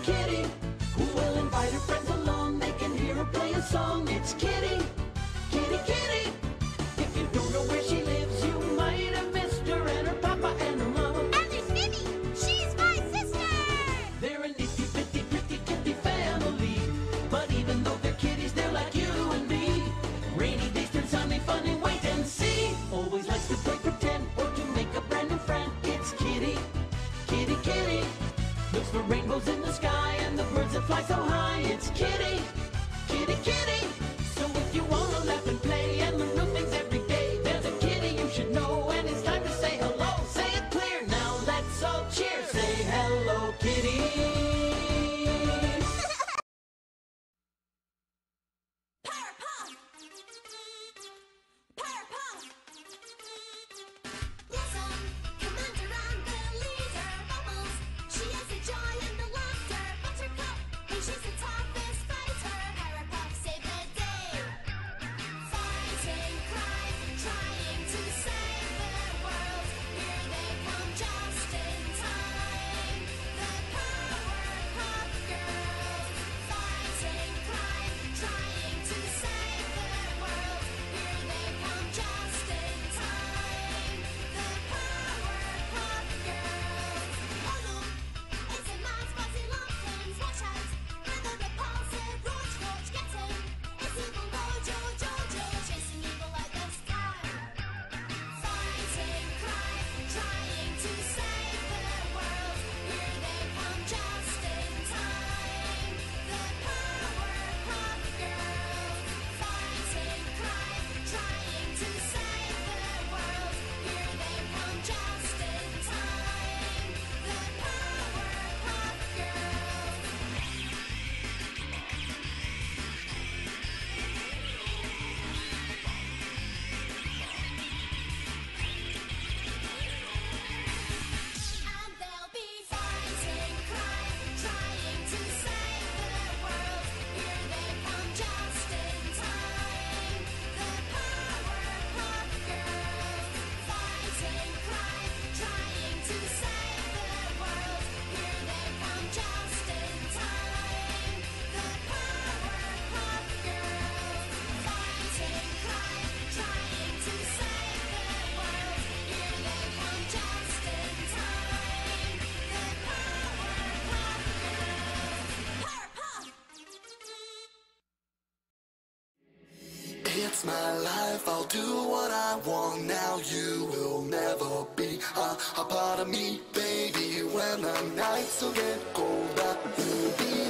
kitty who will invite her friends along. They can hear her play a song. It's Kitty, Kitty, Kitty. If you don't know where she lives, you might have missed her and her papa and her mama. And there's Minnie. She's my sister. They're a nifty, pretty, pretty kitty family. But even though they're kitties, they're like you and me. Rainy days turn sunny, funny, wait and see. Always likes to play pretend or to make a brand new friend. It's Kitty, Kitty, Kitty. Looks for rainbows in the sky and the birds that fly so high. It's Kitty, Kitty, Kitty. So if you wanna laugh and play and learn new things every day, there's a kitty you should know, and it's time to say hello. Say it clear, now let's all cheer. Say hello, kitty. Powerpuff. Powerpuff. Blossom, commander and the leader. Bubbles, she is the joy and the laughter. Buttercup, hey, she's the toughest fighter. Powerpuff saved the day. Fighting crime, trying to save the world. Here they come just in time. The Powerpuff Girls. Fighting crime, trying to save the world. Here they come just in time. The Powerpuff Girls. Oh no, it's a mouse buzzing lanterns. Watch out, when the repulsive Roach Roach gets him. It's evil Mojo Jojo chasing evil at the sky. Fighting crime, trying to save the world. Here they come just in time. The Powerpuff Girls. Fighting crime, trying to save the world. Here they come just in time. The Powerpuff Girls. And they'll be fighting crime, trying to save the world. Here they come just in time. The Powerpuff Girls. Fighting crime, trying to save the world. Here they come just in time. The Powerpuff Girls. Fighting crime, trying to save the world. Here they come just in time. The Powerpuff Girls. Powerpuff! It's my life, I'll do what I want. Now you will never be a part of me, baby. When the nights will get cold, I will be